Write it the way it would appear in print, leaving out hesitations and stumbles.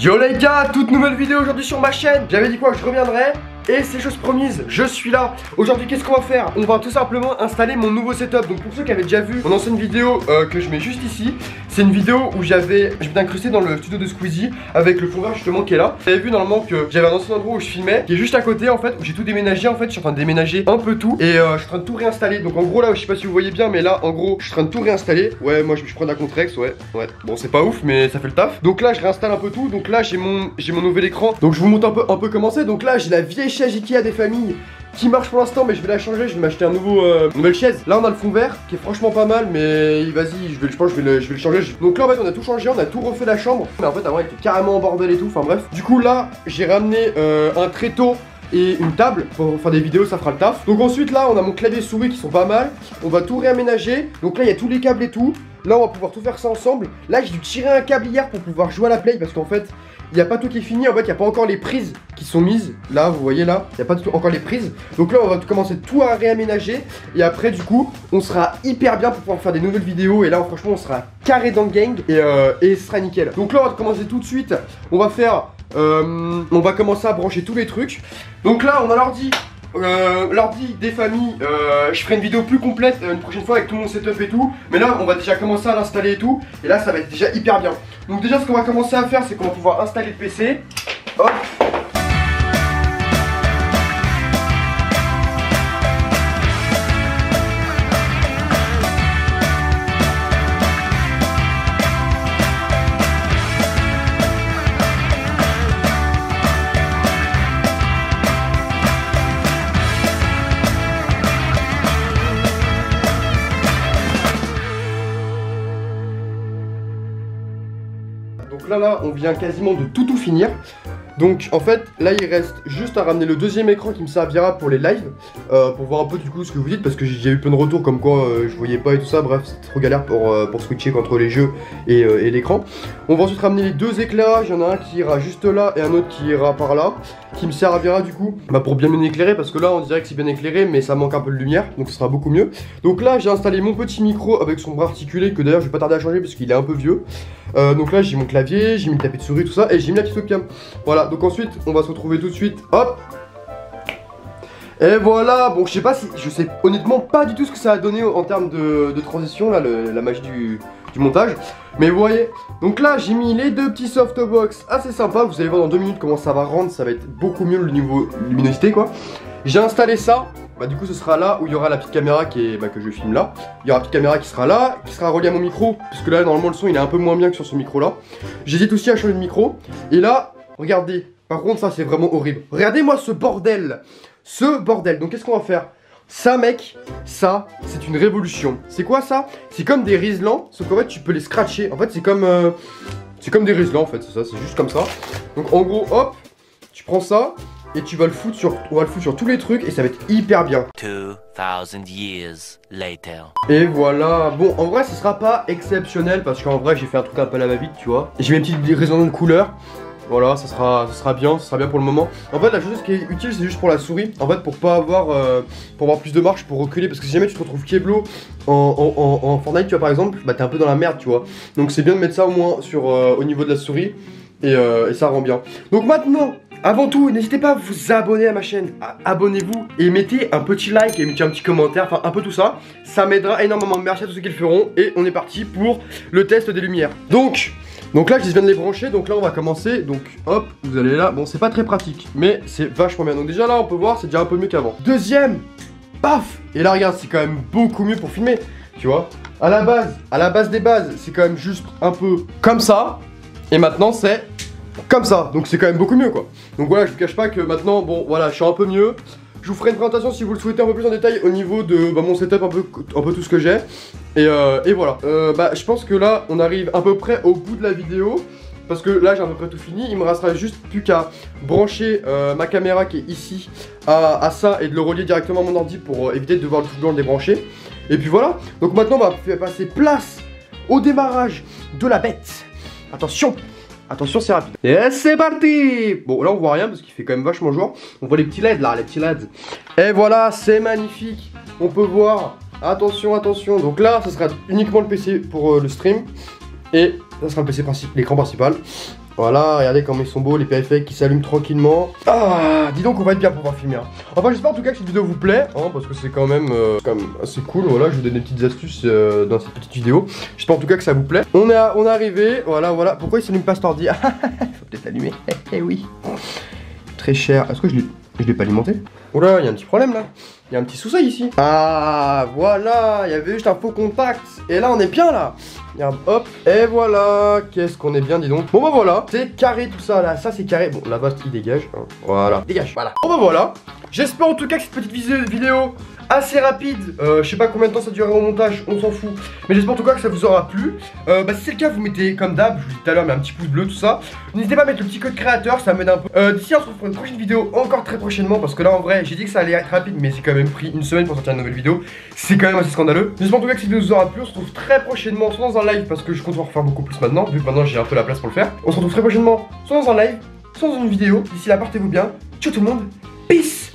Yo les gars, toute nouvelle vidéo aujourd'hui sur ma chaîne. J'avais dit quoi que je reviendrais et c'est chose promise, je suis là. Aujourd'hui qu'est-ce qu'on va faire? On va tout simplement installer mon nouveau setup. Donc pour ceux qui avaient déjà vu mon ancienne vidéo que je mets juste ici, c'est une vidéo où je m'étais incrusté dans le studio de Squeezie avec le fond vert justement qui est là. Vous avez vu normalement que j'avais un ancien endroit où je filmais qui est juste à côté en fait, où j'ai tout déménagé en fait. Je suis en train de déménager un peu tout et je suis en train de tout réinstaller. Donc en gros là, je sais pas si vous voyez bien, mais là en gros je suis en train de tout réinstaller. Ouais, moi je prends de la Contrex, ouais. Bon c'est pas ouf mais ça fait le taf. Donc là je réinstalle un peu tout. Donc là j'ai mon nouvel écran. Donc je vous montre un peu comment c'est. Donc là j'ai la vieille chaise Ikea des familles qui marche pour l'instant, mais je vais la changer, je vais m'acheter un nouvelle chaise. Là on a le fond vert qui est franchement pas mal, mais vas-y, je pense que je vais le changer. Donc là en fait on a tout changé, on a tout refait la chambre, mais en fait avant elle était carrément en bordel et tout, enfin bref. Du coup là j'ai ramené un tréteau et une table pour faire des vidéos, ça fera le taf. Donc ensuite là on a mon clavier souris qui sont pas mal, on va tout réaménager. Donc là il y a tous les câbles et tout. Là on va pouvoir tout faire ça ensemble. Là j'ai dû tirer un câble hier pour pouvoir jouer à la play parce qu'en fait il n'y a pas tout qui est fini, en fait il n'y a pas encore les prises qui sont mises. Là vous voyez là, il n'y a pas encore les prises. Donc là on va commencer tout à réaménager. Et après du coup on sera hyper bien pour pouvoir faire des nouvelles vidéos. Et là franchement on sera carré dans le gang et ce sera nickel. Donc là on va commencer tout de suite. On va faire on va commencer à brancher tous les trucs. Donc là on a l'ordi des familles, je ferai une vidéo plus complète une prochaine fois avec tout mon setup et tout. Mais là on va déjà commencer à l'installer et tout. Et là ça va être déjà hyper bien. Donc déjà ce qu'on va commencer à faire, c'est qu'on va pouvoir installer le PC. Hop. Donc là on vient quasiment de tout finir. Donc en fait là il reste juste à ramener le deuxième écran qui me servira pour les lives, pour voir un peu du coup ce que vous dites, parce que j'ai eu plein de retours comme quoi je voyais pas et tout ça. Bref c'était trop galère pour switcher entre les jeux et l'écran. On va ensuite ramener les deux éclairages, il y en a un qui ira juste là et un autre qui ira par là, qui me servira du coup pour bien éclairer, parce que là on dirait que c'est bien éclairé mais ça manque un peu de lumière, donc ce sera beaucoup mieux. Donc là j'ai installé mon petit micro avec son bras articulé, que d'ailleurs je vais pas tarder à changer parce qu'il est un peu vieux. Donc là j'ai mon clavier, j'ai mis le tapis de souris tout ça et j'ai mis la petite webcam. Voilà, donc ensuite on va se retrouver tout de suite, hop. Et voilà, bon je sais honnêtement pas du tout ce que ça a donné en termes de transition, là la magie du montage. Mais vous voyez, donc là j'ai mis les deux petits softbox assez sympa. Vous allez voir dans 2 minutes comment ça va rendre, ça va être beaucoup mieux le niveau luminosité quoi. J'ai installé ça, du coup ce sera là où il y aura la petite caméra qui est, que je filme là. Il y aura la petite caméra qui sera là, qui sera reliée à mon micro, puisque là normalement le son il est un peu moins bien que sur ce micro là. J'hésite aussi à changer de micro. Et là, regardez, par contre ça c'est vraiment horrible. Regardez-moi ce bordel. Donc qu'est-ce qu'on va faire? Ça mec, ça c'est une révolution. C'est quoi ça? C'est comme des riselants, sauf qu'en fait tu peux les scratcher. En fait c'est comme des riselants en fait, c'est ça, c'est juste comme ça. Donc en gros hop, tu prends ça et tu vas le foutre on va le foutre sur tous les trucs et ça va être hyper bien. 2000 years later. Et voilà, bon en vrai ce sera pas exceptionnel parce qu'en vrai j'ai fait un truc un peu à la va-vite tu vois. J'ai mes petites résonances de couleurs. Voilà, ça sera bien pour le moment. En fait la chose qui est utile c'est juste pour la souris. En fait pour avoir plus de marge, pour reculer. Parce que si jamais tu te retrouves Keblo en Fortnite tu vois par exemple, t'es un peu dans la merde tu vois. Donc c'est bien de mettre ça au moins au niveau de la souris. Et ça rend bien. Donc maintenant, avant tout, n'hésitez pas à vous abonner à ma chaîne. Abonnez-vous et mettez un petit like et mettez un petit commentaire, enfin un peu tout ça. Ça m'aidera énormément. Merci à tous ceux qui le feront. Et on est parti pour le test des lumières. Donc là je viens de les brancher, donc là on va commencer. Donc hop, vous allez là, bon c'est pas très pratique mais c'est vachement bien. Donc déjà là on peut voir c'est déjà un peu mieux qu'avant. Deuxième, paf. Et là regarde c'est quand même beaucoup mieux pour filmer. Tu vois, à la base des bases c'est quand même juste un peu comme ça. Et maintenant c'est comme ça, donc c'est quand même beaucoup mieux quoi. Donc voilà, je vous cache pas que maintenant, bon voilà, je suis un peu mieux. Je vous ferai une présentation si vous le souhaitez un peu plus en détail au niveau de mon setup, un peu tout ce que j'ai. Et voilà, je pense que là on arrive à peu près au bout de la vidéo. Parce que là j'ai à peu près tout fini, il me restera juste plus qu'à brancher ma caméra qui est ici à ça et de le relier directement à mon ordi pour éviter de devoir tout le débrancher. Et puis voilà, donc maintenant on va passer place au démarrage de la bête. Attention, c'est rapide. Et c'est parti. Bon là on voit rien parce qu'il fait quand même vachement jour. On voit les petits LED là, les petits LED. Et voilà, c'est magnifique. On peut voir, attention. Donc là ça sera uniquement le PC pour le stream. Et ça sera le PC l'écran principal. Voilà, regardez comme ils sont beaux, les périphériques qui s'allument tranquillement. Ah, dis donc on va être bien pour pouvoir filmer. Hein. Enfin, j'espère en tout cas que cette vidéo vous plaît, hein, parce que c'est quand même assez cool. Voilà, je vous donne des petites astuces dans cette petite vidéo. J'espère en tout cas que ça vous plaît. On est arrivé, voilà. Pourquoi il s'allume pas cet ordi? Faut peut-être l'allumer. Eh oui. Très cher. Est-ce que je l'ai pas alimenté? Oula, il y a un petit problème là. Il y a un petit souci ici. Ah, voilà, il y avait juste un faux contact. Et là, on est bien là. Hop, et voilà. Qu'est-ce qu'on est bien, dis donc. Bon bah voilà, c'est carré tout ça là. Ça c'est carré. Bon, là-bas, il dégage. Hein. Voilà, dégage. Voilà. Bon bah voilà. J'espère en tout cas que cette petite vidéo assez rapide, je sais pas combien de temps ça durera au montage, on s'en fout. Mais j'espère en tout cas que ça vous aura plu. Si c'est le cas, vous mettez comme d'hab, je vous dis tout à l'heure, mais un petit pouce bleu, tout ça. N'hésitez pas à mettre le petit code créateur, ça m'aide un peu. D'ici, on se retrouve pour une prochaine vidéo encore très prochainement. Parce que là, en vrai, j'ai dit que ça allait être rapide, mais c'est quand même pris une semaine pour sortir une nouvelle vidéo. C'est quand même assez scandaleux. J'espère en tout cas que cette vidéo vous aura plu. On se retrouve très prochainement, soit dans un live, parce que je compte en refaire beaucoup plus maintenant, vu que maintenant j'ai un peu la place pour le faire. On se retrouve très prochainement, soit dans un live, soit dans une vidéo. D'ici là, portez-vous bien. Ciao tout le monde, peace.